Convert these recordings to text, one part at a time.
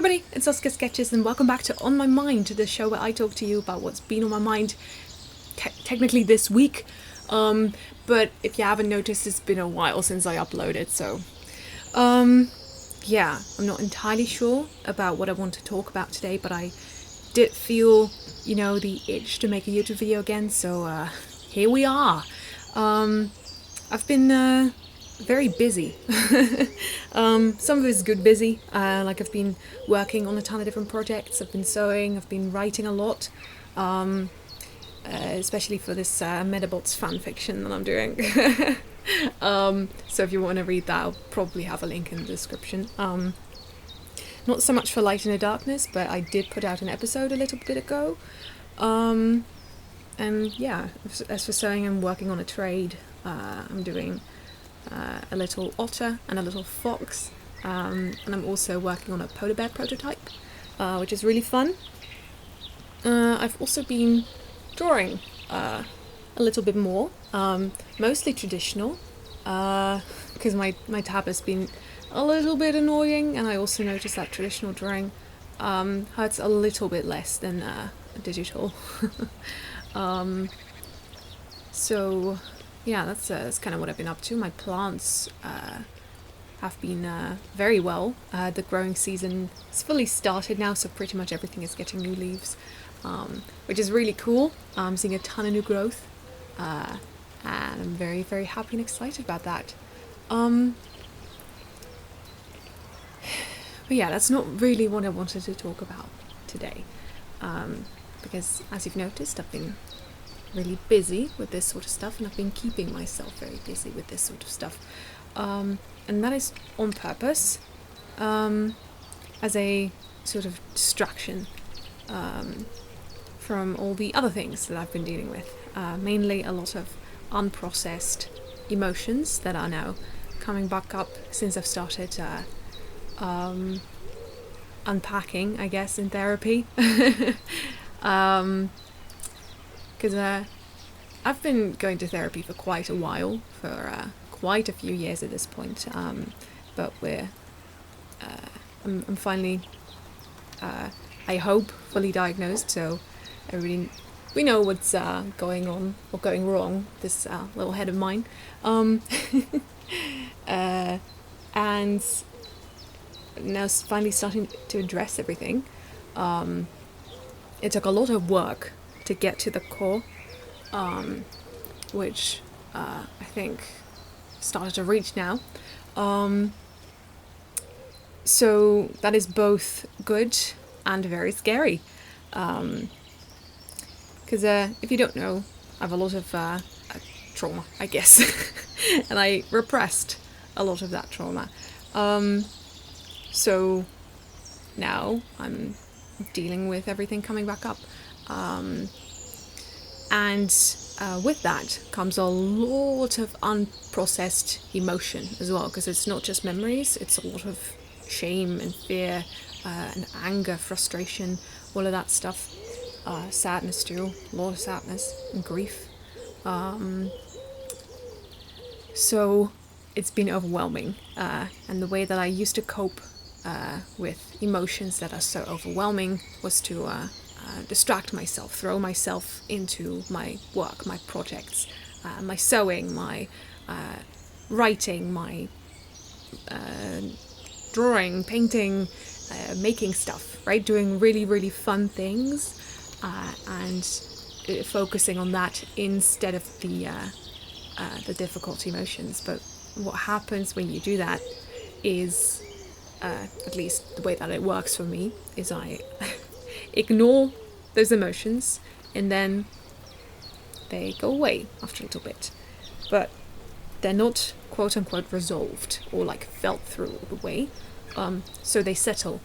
everybody, it's SaskiaSketches and welcome back to On My Mind, the show where I talk to you about what's been on my mind technically this week. But if you haven't noticed, it's been a while since I uploaded, so yeah, I'm not entirely sure about what I want to talk about today, but I did feel, the itch to make a YouTube video again, so here we are. I've been very busy. Some of it is good busy, like I've been working on a ton of different projects, I've been sewing, I've been writing a lot, especially for this Metabots fanfiction that I'm doing. So if you want to read that, I'll probably have a link in the description. Not so much for Light in the Darkness, but I did put out an episode a little bit ago. And yeah, as for sewing, I'm working on a trade. I'm doing a little otter and a little fox, and I'm also working on a polar bear prototype, which is really fun. I've also been drawing a little bit more, mostly traditional, because my tab has been a little bit annoying, and I also noticed that traditional drawing hurts a little bit less than digital. So yeah, that's kind of what I've been up to. My plants have been very well. The growing season is fully started now, so pretty much everything is getting new leaves, which is really cool. I'm seeing a ton of new growth, and I'm very, very happy and excited about that. But yeah, that's not really what I wanted to talk about today, because as you've noticed, I've been really busy with this sort of stuff, and I've been keeping myself very busy with this sort of stuff, and that is on purpose, as a sort of distraction from all the other things that I've been dealing with, mainly a lot of unprocessed emotions that are now coming back up since I've started unpacking, I guess, in therapy. Because I've been going to therapy for quite a while, for quite a few years at this point, but I'm finally, I hope, fully diagnosed, so we know what's going on or going wrong, this little head of mine, and now finally starting to address everything. It took a lot of work to get to the core, which I think started to reach now. So that is both good and very scary. Because if you don't know, I have a lot of trauma, I guess, and I repressed a lot of that trauma. So now I'm dealing with everything coming back up. And with that comes a lot of unprocessed emotion as well, because it's not just memories, it's a lot of shame and fear, and anger, frustration, all of that stuff, sadness too, a lot of sadness and grief. So it's been overwhelming, and the way that I used to cope with emotions that are so overwhelming was to distract myself, throw myself into my work, my projects, my sewing, my writing, my drawing, painting, making stuff, right? Doing really, really fun things, and focusing on that instead of the difficult emotions. But what happens when you do that is, at least the way that it works for me, is I ignore those emotions, and then they go away after a little bit, but they're not quote unquote resolved or like felt through all the way, so they settle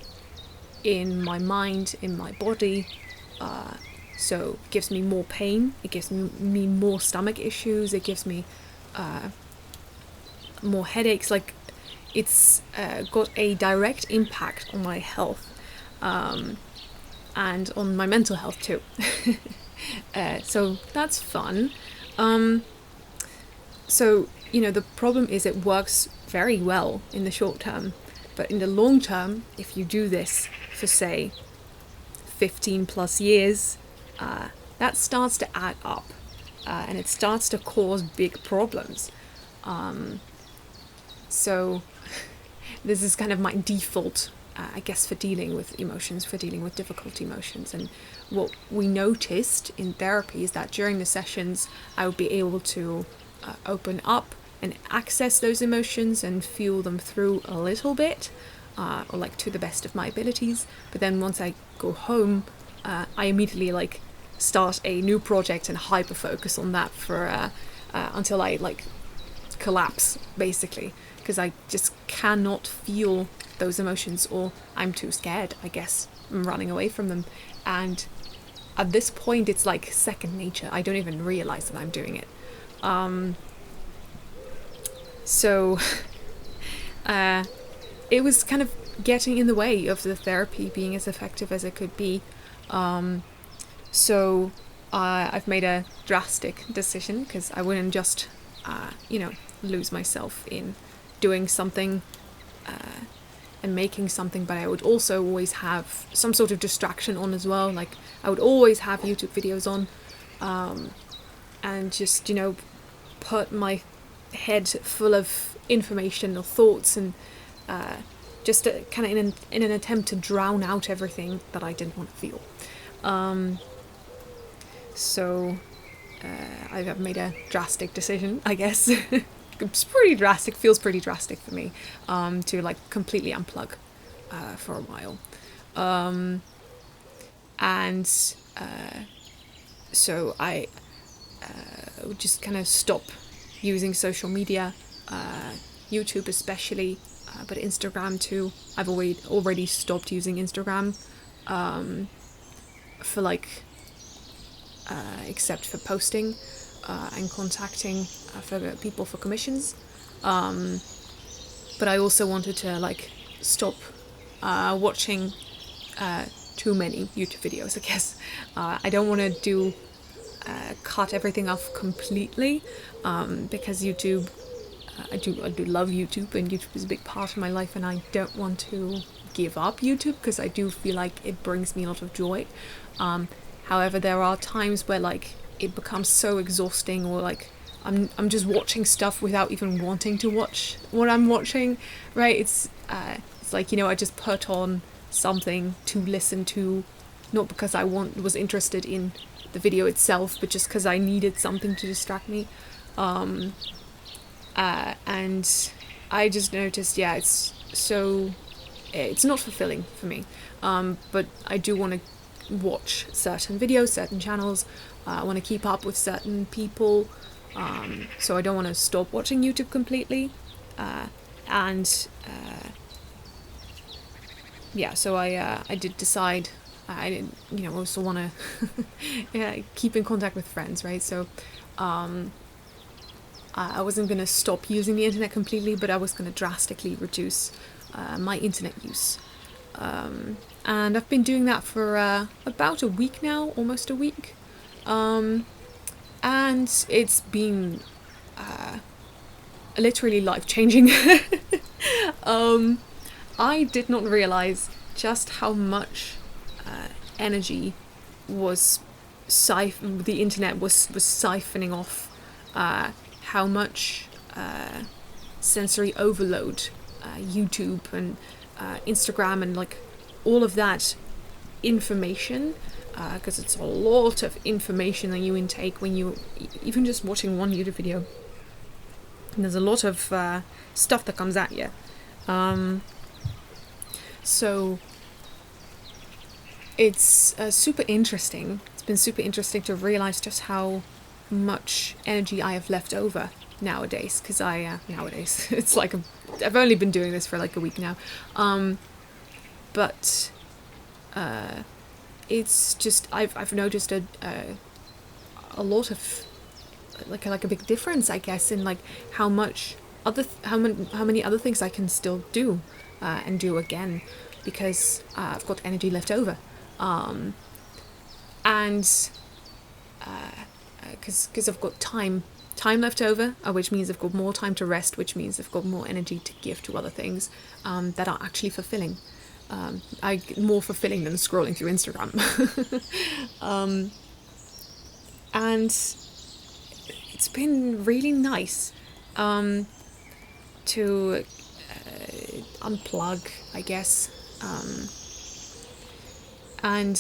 in my mind, in my body, so it gives me more pain, it gives me more stomach issues, it gives me more headaches, like it's got a direct impact on my health, and on my mental health too. So that's fun. So, the problem is it works very well in the short term, but in the long term, if you do this for say 15 plus years, that starts to add up, and it starts to cause big problems. So this is kind of my default, I guess, for dealing with emotions, for dealing with difficult emotions. And what we noticed in therapy is that during the sessions I would be able to open up and access those emotions and feel them through a little bit, or like to the best of my abilities. But then once I go home, I immediately like start a new project and hyper focus on that for until I like collapse, basically, because I just cannot feel those emotions, or I'm too scared, I guess. I'm running away from them, and at this point it's like second nature. I don't even realize that I'm doing it. So it was kind of getting in the way of the therapy being as effective as it could be. So I've made a drastic decision, because I wouldn't just lose myself in doing something and making something, but I would also always have some sort of distraction on as well. Like I would always have YouTube videos on, and just put my head full of information or thoughts, and just kind of in an attempt to drown out everything that I didn't want to feel. So I've made a drastic decision, I guess. It's pretty drastic, feels pretty drastic for me, to like completely unplug for a while. And so I would just kind of stop using social media, YouTube especially, but Instagram too. I've already stopped using Instagram for like except for posting and contacting for people for commissions, but I also wanted to like stop watching too many YouTube videos, I guess. I don't want to cut everything off completely, because YouTube, I do love YouTube, and YouTube is a big part of my life, and I don't want to give up YouTube, because I do feel like it brings me a lot of joy. However, there are times where like it becomes so exhausting, or like I'm just watching stuff without even wanting to watch what I'm watching, right? It's like, I just put on something to listen to, not because I was interested in the video itself, but just because I needed something to distract me. And I just noticed, it's not fulfilling for me. But I do want to watch certain videos, certain channels. I want to keep up with certain people. So I don't want to stop watching YouTube completely. So I did decide I didn't, also want to keep in contact with friends, right? So I wasn't going to stop using the internet completely, but I was going to drastically reduce my internet use. And I've been doing that for about a week now, almost a week. And it's been literally life-changing. I did not realize just how much energy the internet was siphoning off, how much sensory overload YouTube and Instagram and like all of that information, because it's a lot of information that you intake when you even just watching one YouTube video. And there's a lot of stuff that comes at you. So it's super interesting. It's been super interesting to realize just how much energy I have left over nowadays, because nowadays it's like I've only been doing this for like a week now, but it's just I've noticed a lot of like a big difference, I guess, in like how many other things I can still do and do again, because I've got energy left over, and because I've got time left over, which means I've got more time to rest, which means I've got more energy to give to other things that are actually fulfilling. more fulfilling than scrolling through Instagram. And it's been really nice to unplug, I guess. And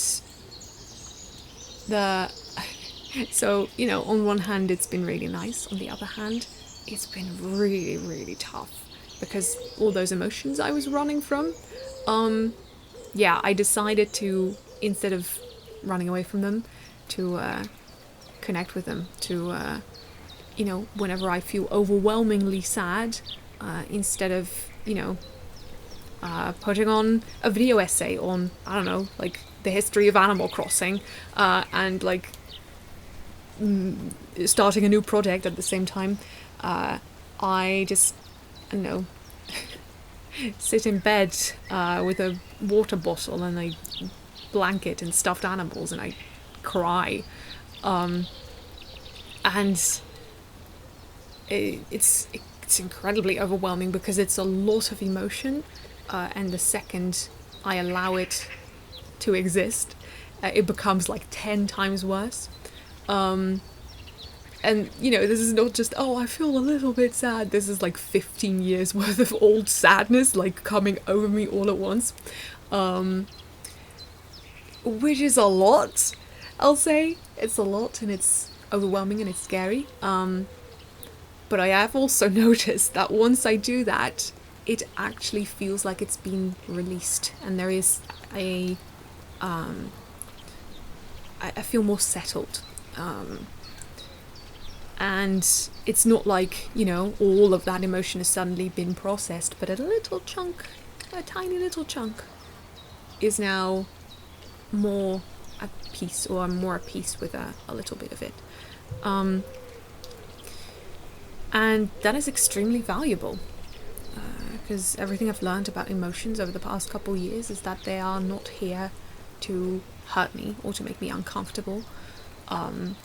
so, you know, on one hand it's been really nice, on the other hand it's been really, really tough, because all those emotions I was running from, yeah, I decided to, instead of running away from them, to connect with them, to, you know, whenever I feel overwhelmingly sad, instead of, you know, putting on a video essay on, I don't know, like the history of Animal Crossing, and like starting a new project at the same time, I just, I don't know, sit in bed with a water bottle and a blanket and stuffed animals, and I cry, and it's incredibly overwhelming because it's a lot of emotion, and the second I allow it to exist, it becomes like 10 times worse. And, you know, this is not just, oh, I feel a little bit sad. This is like 15 years worth of old sadness, like, coming over me all at once. Which is a lot, I'll say. It's a lot, and it's overwhelming, and it's scary. But I have also noticed that once I do that, it actually feels like it's been released. And there is I feel more settled. And it's not like, you know, all of that emotion has suddenly been processed, but a little chunk, a tiny little chunk, is now more at peace, or I'm more at peace with a little bit of it. And that is extremely valuable, because everything I've learned about emotions over the past couple years is that they are not here to hurt me or to make me uncomfortable.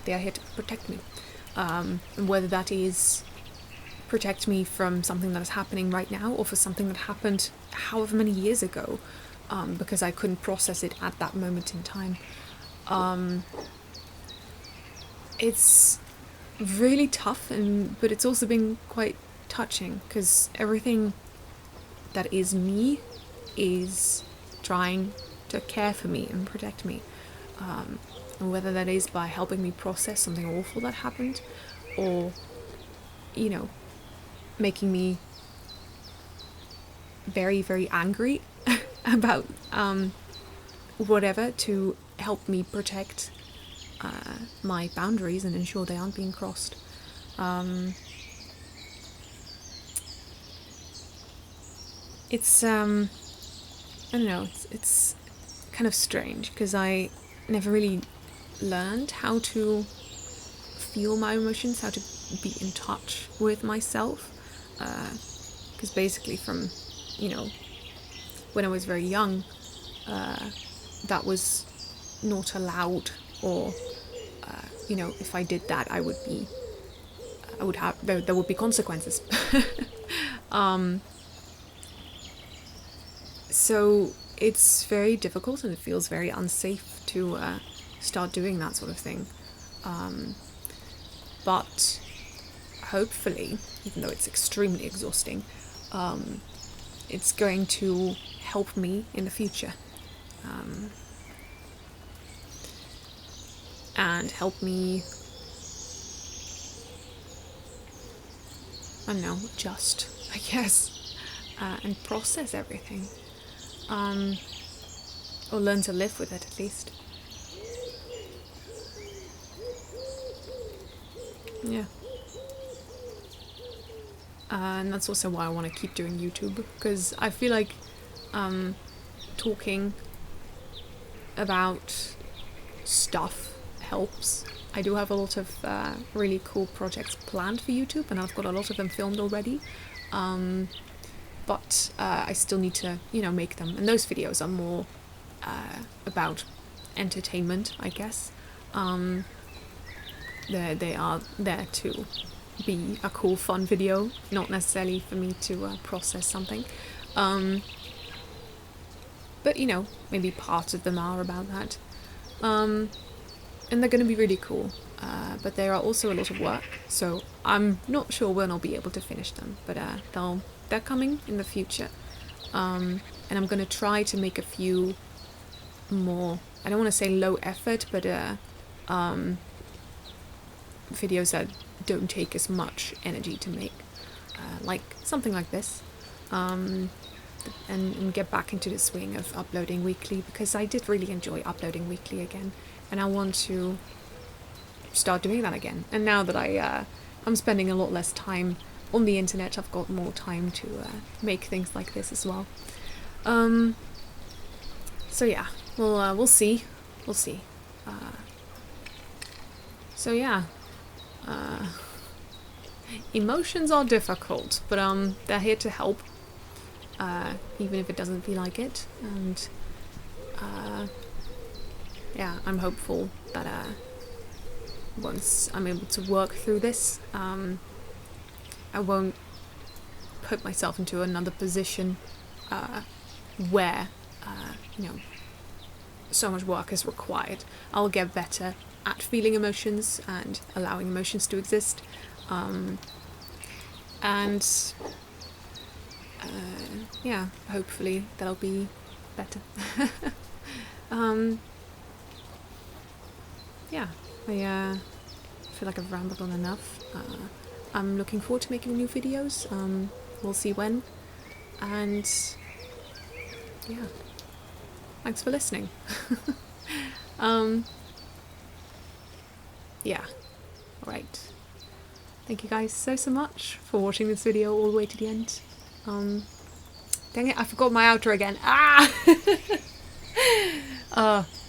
They are here to protect me. And whether that is protect me from something that is happening right now, or for something that happened however many years ago, because I couldn't process it at that moment in time. It's really tough, but it's also been quite touching, because everything that is me is trying to care for me and protect me. And whether that is by helping me process something awful that happened, or, you know, making me very, very angry about whatever, to help me protect my boundaries and ensure they aren't being crossed. It's I don't know, it's kind of strange, because I never really learned how to feel my emotions, how to be in touch with myself, because basically from, you know, when I was very young, that was not allowed, or you know, if I did that, there would be consequences. So it's very difficult, and it feels very unsafe to start doing that sort of thing. But hopefully, even though it's extremely exhausting, it's going to help me in the future. And help me, I don't know, adjust, I guess, and process everything. Or learn to live with it, at least. Yeah. And that's also why I want to keep doing YouTube, because I feel like talking about stuff helps. I do have a lot of really cool projects planned for YouTube, and I've got a lot of them filmed already. But I still need to, you know, make them. And those videos are more about entertainment, I guess. They are there to be a cool, fun video, not necessarily for me to process something. but you know, maybe parts of them are about that. And they're going to be really cool, but they are also a lot of work, so I'm not sure when I'll be able to finish them, but they're coming in the future. And I'm going to try to make a few more, I don't want to say low effort, but videos that don't take as much energy to make, like something like this, and get back into the swing of uploading weekly, because I did really enjoy uploading weekly again, and I want to start doing that again. And now that I'm spending a lot less time on the internet, I've got more time to make things like this as well. So yeah, we'll see. So yeah, emotions are difficult, but they're here to help, even if it doesn't feel like it. And yeah, I'm hopeful that once I'm able to work through this, I won't put myself into another position where you know, so much work is required. I'll get better at feeling emotions and allowing emotions to exist, and yeah, hopefully that'll be better. Yeah, I feel like I've rambled on enough. I'm looking forward to making new videos. We'll see when, and yeah, thanks for listening. Yeah, alright. Thank you guys so much for watching this video all the way to the end. Dang it, I forgot my outro again. Ah!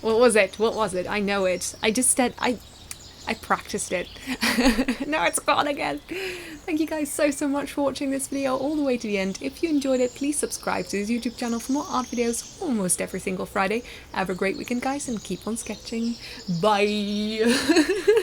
What was it? I know it. I just said, I practiced it. Now it's gone again. Thank you guys so much for watching this video all the way to the end. If you enjoyed it, please subscribe to this YouTube channel for more art videos almost every single Friday. Have a great weekend, guys, and keep on sketching. Bye!